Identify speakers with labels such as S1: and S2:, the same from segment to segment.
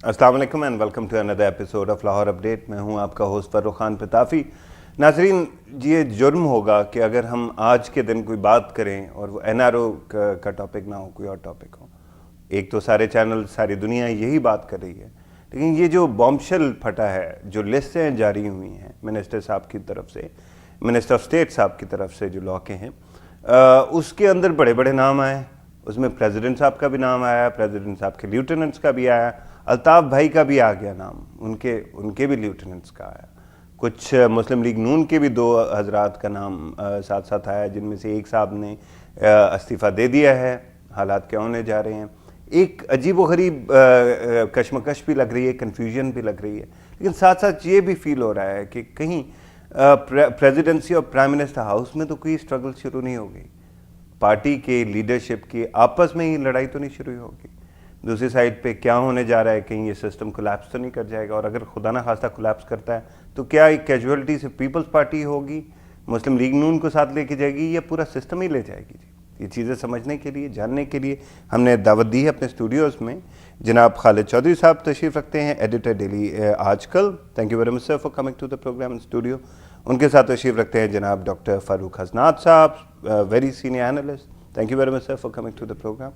S1: السلام علیکم and welcome to another episode of Lahore update. میں ہوں آپ کا ہوسٹ فروخ خان پتافی. ناظرین، یہ جرم ہوگا کہ اگر ہم آج کے دن کوئی بات کریں اور وہ این آر او کا ٹاپک نہ ہو، کوئی اور ٹاپک ہو. ایک تو سارے چینل، ساری دنیا یہی بات کر رہی ہے، لیکن یہ جو بامشل پھٹا ہے، جو لسٹیں جاری ہوئی ہیں منسٹر صاحب کی طرف سے، منسٹر آف اسٹیٹ صاحب کی طرف سے جو لا کے ہیں، اس کے اندر بڑے بڑے نام آئے. اس میں پریزیڈنٹ صاحب کا بھی نام آیا، پریزیڈنٹ صاحب کے لیوٹیننٹس کا بھی آیا، الطاف بھائی کا بھی آ گیا نام، ان کے بھی لیوٹیننٹس کا آیا. کچھ مسلم لیگ نون کے بھی دو حضرات کا نام ساتھ ساتھ آیا، جن میں سے ایک صاحب نے استعفیٰ دے دیا ہے. حالات کیا ہونے جا رہے ہیں، ایک عجیب و غریب کشمکش بھی لگ رہی ہے، کنفیوژن بھی لگ رہی ہے. لیکن ساتھ ساتھ یہ بھی فیل ہو رہا ہے کہ کہیں پریزیڈنسی اور پرائم منسٹر ہاؤس میں تو کوئی اسٹرگل شروع نہیں ہو گئی. پارٹی کے لیڈرشپ کی آپس میں ہی لڑائی تو نہیں شروع ہوگی. دوسری سائڈ پہ کیا ہونے جا رہا ہے، کہیں یہ سسٹم کولیپس تو نہیں کر جائے گا، اور اگر خدا نہ خواستہ کولیپس کرتا ہے تو کیا ایک کیجویلٹی سے پیپلز پارٹی ہوگی، مسلم لیگ نون کو ساتھ لے کے جائے گی، یا پورا سسٹم ہی لے جائے گی. یہ چیزیں سمجھنے کے لیے، جاننے کے لیے ہم نے دعوت دی ہے اپنے اسٹوڈیوز میں. جناب خالد چودھری صاحب تشریف رکھتے ہیں، editor daily Aaj Kal. Thank you very much sir for coming to the program in studio. ان کے ساتھ تشریف رکھتے ہیں جناب ڈاکٹر فاروق حسنات صاحب، very senior analyst. Thank you very much sir for coming to the programme.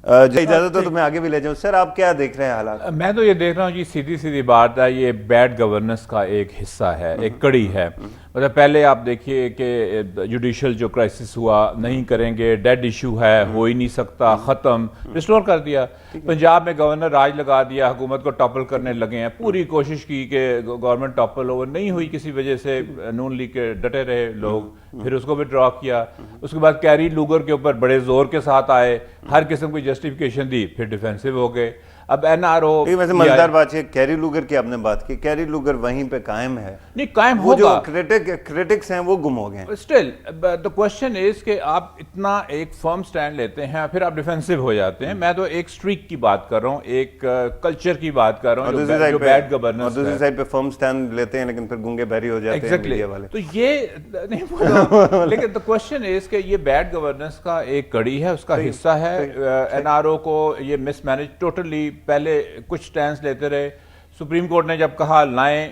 S1: اجازت ہو تو میں آگے بھی لے جاؤں. سر، آپ کیا دیکھ رہے ہیں حالات؟
S2: میں تو یہ دیکھ رہا ہوں جی، سیدھی بات ہے، یہ بیڈ گورننس کا ایک حصہ ہے، ایک کڑی ہے. مطلب پہلے آپ دیکھیے کہ جوڈیشل جو کرائسس ہوا، نہیں کریں گے، ڈیڈ ایشو ہے، ہو ہی نہیں سکتا، ختم، ریسٹور کر دیا. پنجاب میں گورنر راج لگا دیا، حکومت کو ٹاپل کرنے لگے ہیں. پوری کوشش کی کہ گورنمنٹ ٹاپل ہو، نہیں ہوئی کسی وجہ سے. نون لیگ کے ڈٹے رہے لوگ، پھر اس کو بھی ڈرا کیا. اس کے بعد کیری لوگر کے اوپر بڑے زور کے ساتھ آئے، ہر قسم کی جسٹیفیکیشن دی، پھر ڈیفینسو ہو گئے. اب این آر او
S1: ویسے مزیدار بات ہے، کیری لوگر کی آپ نے بات کی، کیری لوگر وہیں پہ قائم ہے.
S2: نہیں، قائم
S1: وہ جو
S2: ہوگا،
S1: کریٹکس ہیں وہ گم ہو گئے ہیں.
S2: اسٹل the question is کہ آپ اتنا ایک فرم سٹینڈ لیتے ہیں، پھر آپ ڈیفینسو ہو جاتے ہیں. میں تو ایک سٹریک کی بات کر رہا ہوں، ایک کلچر کی بات کر رہا ہوں جو بیڈ گورننس ہے.
S1: اور دوسری سائڈ پہ فرم سٹینڈ لیتے ہیں لیکن پھر گنگے بہری ہو جاتے ہیں میڈیا والے.
S2: تو یہ نہیں، لیکن the question is کہ یہ بیڈ گورننس کا ایک کڑی ہے، اس کا حصہ ہے. این آر او کو یہ مس مینج ٹوٹلی، پہلے کچھ سٹینڈز لیتے رہے. سپریم کورٹ نے جب کہا لائیں،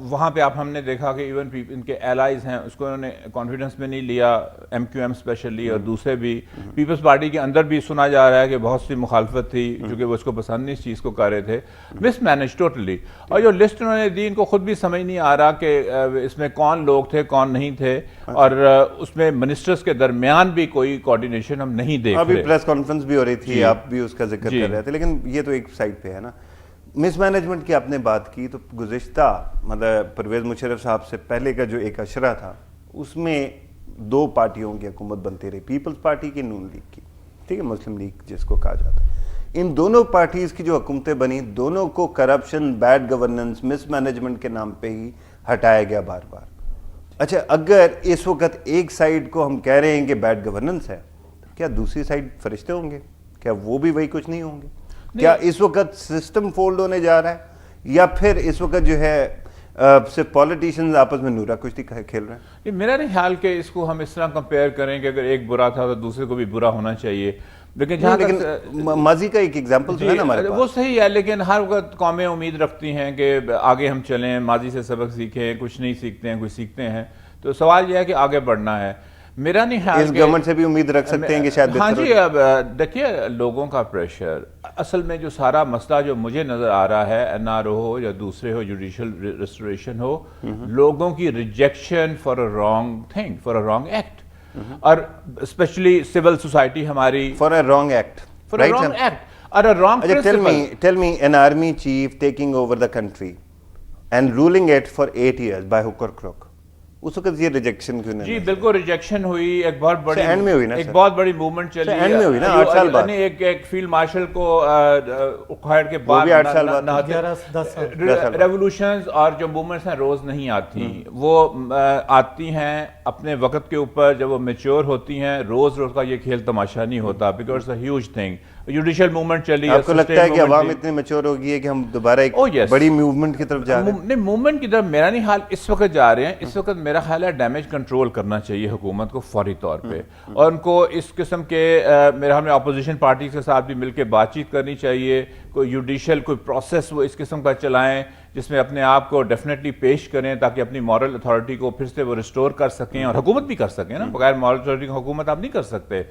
S2: وہاں پہ آپ ہم نے دیکھا کہ ایون ان کے ایلائز ہیں، اس کو انہوں نے کانفیڈنس میں نہیں لیا. ایم کیو ایم اسپیشلی اور دوسرے بھی. پیپلز پارٹی کے اندر بھی سنا جا رہا ہے کہ بہت سی مخالفت تھی، چونکہ وہ اس کو پسند نہیں اس چیز کو کر رہے تھے. مس مینج ٹوٹلی. اور جو لسٹ انہوں نے دی، ان کو خود بھی سمجھ نہیں آ رہا کہ اس میں کون لوگ تھے، کون نہیں تھے، اور اس میں منسٹرز کے درمیان بھی کوئی کوارڈینیشن ہم نہیں دیکھ رہے.
S1: ابھی پریس کانفرنس بھی ہو رہی تھی، آپ بھی اس کا ذکر کر رہے تھے. لیکن یہ تو ایک سائڈ پہ ہے نا. مس مینجمنٹ کی آپ نے بات کی، تو گزشتہ مطلب پرویز مشرف صاحب سے پہلے کا جو ایک اشرہ تھا، اس میں دو پارٹیوں کی حکومت بنتی رہی، پیپلز پارٹی کی، نون لیگ کی، ٹھیک ہے، مسلم لیگ جس کو کہا جاتا ہے. ان دونوں پارٹیز کی جو حکومتیں بنی، دونوں کو کرپشن، بیڈ گورننس، مس مینجمنٹ کے نام پہ ہی ہٹایا گیا بار بار. اچھا، اگر اس وقت ایک سائڈ کو ہم کہہ رہے ہیں کہ بیڈ گورننس ہے، تو کیا دوسری سائڈ فرشتے ہوں گے؟ کیا وہ بھی وہی کچھ نہیں ہوں گے؟ کیا اس وقت سسٹم فولڈ ہونے جا رہا ہے، یا پھر اس وقت جو ہے صرف پولیٹیشینز آپس میں نورا کشتی کھیل رہے ہیں؟
S2: میرا نہیں خیال کہ اس کو ہم اس طرح کمپیئر کریں کہ اگر ایک برا تھا تو دوسرے کو بھی برا ہونا چاہیے.
S1: لیکن ماضی کا ایک ایگزامپل تو ہے نا ہمارے پاس.
S2: وہ صحیح ہے، لیکن ہر وقت قومیں امید رکھتی ہیں کہ آگے ہم چلیں، ماضی سے سبق سیکھیں. کچھ نہیں سیکھتے ہیں، کچھ سیکھتے ہیں. تو سوال یہ ہے کہ آگے بڑھنا ہے. میرا نہیں خیال
S1: اس گورنمنٹ سے بھی امید رکھ سکتے ہیں کہ شاید
S2: ہاں جی. اب دیکھیے، لوگوں کا پریشر، اصل میں جو سارا مسئلہ جو مجھے نظر آ رہا ہے، این آر او ہو یا دوسرے ہو، جوڈیشل ریسٹوریشن ہو، لوگوں کی rejection for a wrong thing, for a wrong act. اور اسپیشلی سول سوسائٹی ہماری
S1: for a wrong act,
S2: for a wrong act اور a wrong principle.
S1: Tell me an army chief taking over the country and ruling it for 8 years by hook or crook. اس وقت یہ rejection کیوں نہیں؟
S2: جی بالکل rejection ہوئی. ایک بہت بڑی
S1: اینڈ میں ہوئی نا،
S2: ایک بہت بڑی موومنٹ چلی،
S1: اینڈ میں ہوئی نا 8 سال بعد.
S2: ایک فیلڈ مارشل کو اکھاڑ کے بعد
S1: 8 سال بعد
S2: ریولوشنز اور جو موومنٹس ہیں روز نہیں آتی. وہ آتی ہیں اپنے وقت کے اوپر، جب وہ میچور ہوتی ہیں. روز روز کا یہ کھیل تماشا نہیں ہوتا، because a huge thing. Judicial movement چلی.
S1: آپ کو لگتا ہے کہ عوام اتنے میچور ہو گئی ہے کہ ہم دوبارہ ایک بڑی موومنٹ کی طرف جا رہے ہیں؟
S2: نہیں، موومنٹ کی طرف میرا نہیں حال اس وقت جا رہے ہیں. اس وقت میرا خیال ہے ڈیمیج کنٹرول کرنا چاہیے حکومت کو فوری طور پہ، اور ان کو اس قسم کے میرے خیال میں اپوزیشن پارٹیز کے ساتھ بھی مل کے بات چیت کرنی چاہیے، کوئی جوڈیشل کوئی پروسیس وہ اس قسم کا چلائیں جس میں اپنے آپ کو ڈیفینیٹلی پیش کریں تاکہ اپنی مورل اتھارٹی کو پھر سے وہ ریسٹور کر سکیں، اور حکومت بھی کر سکیں نا، بغیر مورل اتھارٹی کی حکومت آپ نہیں کر سکتے.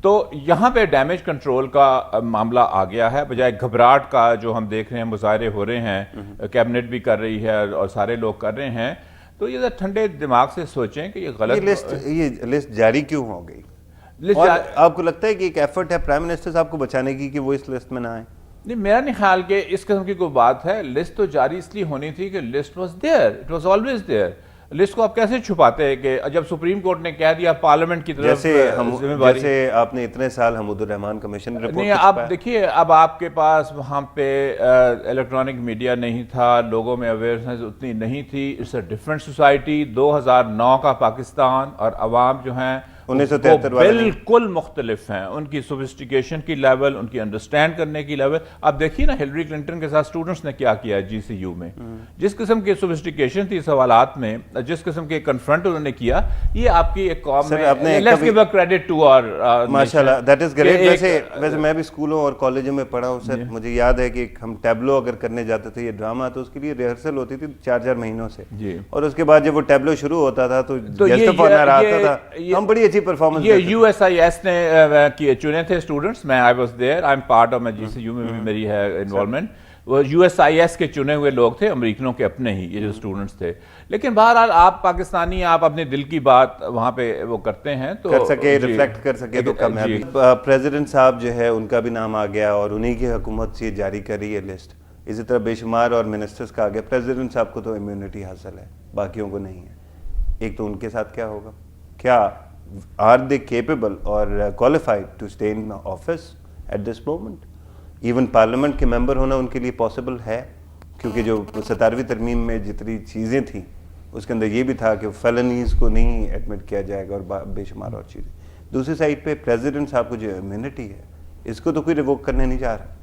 S2: تو یہاں پہ ڈیمیج کنٹرول کا معاملہ آ گیا ہے، بجائے گھبراہٹ کا جو ہم دیکھ رہے ہیں مظاہرے ہو رہے ہیں، کیبنٹ بھی کر رہی ہے اور سارے لوگ کر رہے ہیں. تو یہ ٹھنڈے دماغ سے سوچیں کہ یہ غلط
S1: یہ لسٹ جاری کیوں ہو گئی، اور آپ کو لگتا ہے کہ ایک ایفرٹ ہے پرائم منسٹر صاحب کو بچانے کی کہ وہ اس لسٹ میں نہ آئیں؟
S2: نہیں، میرا نہیں خیال کہ اس قسم کی کوئی بات ہے. لسٹ تو جاری اس لیے ہونی تھی کہ list was there, it was always there. List کو آپ کیسے چھپاتے ہیں کہ جب سپریم کورٹ نے کہہ دیا پارلیمنٹ کی طرف
S1: جیسے آپ نے اتنے سال حمود الرحمان کمیشن رپورٹ
S2: نہیں. اب دیکھیے، اب آپ کے پاس وہاں پہ الیکٹرانک میڈیا نہیں تھا، لوگوں میں اویئرنیس اتنی نہیں تھی. It's a different society. 2009 کا پاکستان اور عوام جو ہیں
S1: 1973
S2: بالکل مختلف ہیں، ان کی سوفسٹیکیشن کی لیول، ان کی انڈرسٹینڈ کرنے کی لیول. اب دیکھیے نا ہلری کلنٹن کے ساتھ اسٹوڈنٹس نے کیا کیا جی سی یو میں، جس قسم کی سوفسٹیکیشن تھی سوالات میں، جس قسم کے کنفرنٹ انہوں نے کیا. یہ آپ کی ایک قوم میں let's give a credit to اور
S1: ماشاءاللہ دیٹ از گریٹ. ویسے میں بھی اسکولوں اور کالجوں میں پڑھا ہوں سر. مجھے یاد ہے کہ ہم ٹیبلو اگر کرنے جاتے تھے یہ ڈرامہ، تو اس کے لیے ریہرسل ہوتی تھی 4 مہینوں سے، اور اس کے بعد جب وہ ٹیبلو شروع ہوتا تھا تو گیسٹ آف آنر آتا تھا. ہم بڑی اچھی پرفارمنس.
S2: یہ یو ایس آئی ایس نے چنے تھے اسٹوڈنٹس. میں I was there, I am part of G C U میں بھی میری ہے انوالومنٹ. وہ یو ایس آئی ایس کے چنے ہوئے لوگ تھے، امریکنوں کے اپنے ہی یہ جو اسٹوڈنٹس تھے. لیکن بہرحال آپ پاکستانی، آپ اپنے دل کی بات وہاں پہ وہ کرتے ہیں تو
S1: کر سکے، ریفلیکٹ کر سکے تو کامیابی. پریزیڈنٹ صاحب جو ہے ان کا بھی نام آ گیا اور انہی کی حکومت سے جاری کر رہی ہے لسٹ. اسی طرح بے شمار اور منسٹرز کا آ گیا. پریزیڈنٹ صاحب کو تو امیونٹی حاصل ہے، باقیوں کو نہیں ہے. ایک تو ان کے ساتھ کیا ہوگا؟ کیا are they capable or qualified to stay in office at this moment? Even parliament کے ممبر ہونا ان کے لیے پاسبل ہے، کیونکہ جو 17ویں ترمیم میں جتنی چیزیں تھیں اس کے اندر یہ بھی تھا کہ فیلنیز کو نہیں ایڈمٹ کیا جائے گا اور بے شمار اور چیزیں. دوسری سائڈ پہ پریزیڈنٹ صاحب کو جو امیونٹی ہے اس کو تو کوئی ریووک کرنے نہیں جا رہا.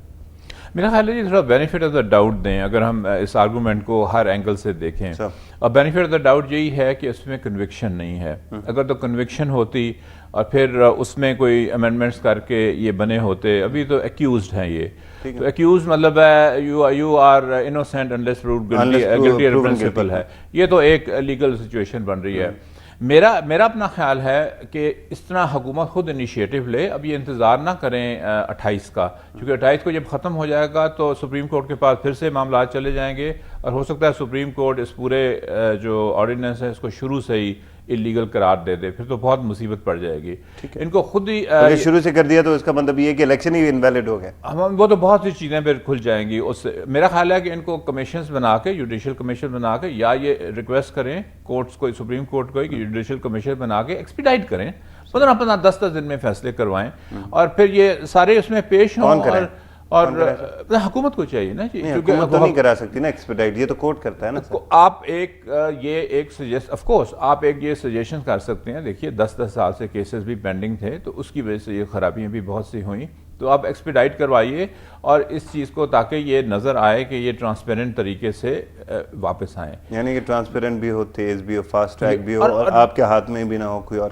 S2: میرا خیال ہے یہ تھوڑا بینیفٹ آف دا ڈاؤٹ دیں اگر ہم اس آرگومنٹ کو ہر اینگل سے دیکھیں. اور بینیفٹ آف دا ڈاؤٹ یہی ہے کہ اس میں کنوکشن نہیں ہے. اگر تو کنوکشن ہوتی اور پھر اس میں کوئی امینڈمنٹس کر کے یہ بنے ہوتے. ابھی تو ایکیوزڈ ہیں یہ، تو ایکیوز مطلب ہے you are innocent unless proved guilty principle ہے. یہ تو ایک لیگل سچویشن بن رہی ہے. میرا اپنا خیال ہے کہ اس طرح حکومت خود انیشیٹو لے. اب یہ انتظار نہ کریں 28 کا، کیونکہ 28 کو جب ختم ہو جائے گا تو سپریم کورٹ کے پاس پھر سے معاملات چلے جائیں گے، اور ہو سکتا ہے سپریم کورٹ اس پورے جو آرڈیننس ہے اس کو شروع سے ہی اللیگل قرار دے دے. پھر تو بہت مصیبت پڑ جائے گی. ان کو خود ہی
S1: اگر شروع سے کر دیا تو اس کا مطلب یہ ہے کہ الیکشن ہی انویلڈ ہو گیا.
S2: وہ تو بہت سی چیزیں پھر کھل جائیں گی. اس سے میرا خیال ہے کہ ان کو کمیشنز بنا کے، جوڈیشل کمیشن بنا کے، یا یہ ریکویسٹ کریں کورٹس کو، سپریم کورٹ کو کہ جوڈیشل کمیشن بنا کے ایکسپیڈائٹ کریں، 15-10 دن میں فیصلے کروائیں، اور پھر یہ سارے اس میں پیش ہوں. اور حکومت کو چاہیے نا،
S1: حکومت تو نہیں کرا سکتی نا ایکسپیڈائٹ، یہ تو کورٹ کرتا ہے نا.
S2: آپ ایک سجیسٹ آف کورس آپ ایک یہ سجیشن کر سکتے ہیں. دیکھیے 10 سال سے کیسز بھی پینڈنگ تھے تو اس کی وجہ سے یہ خرابیاں بھی بہت سی ہوئیں. تو آپ ایکسپیڈائٹ کروائیے اور اس چیز کو، تاکہ یہ نظر آئے کہ یہ ٹرانسپیرنٹ طریقے سے واپس آئیں.
S1: یعنی کہ ٹرانسپیرنٹ بھی ہو، تیز بھی ہو، فاسٹ ٹریک بھی ہو، اور آپ کے ہاتھ میں بھی نہ ہو کوئی اور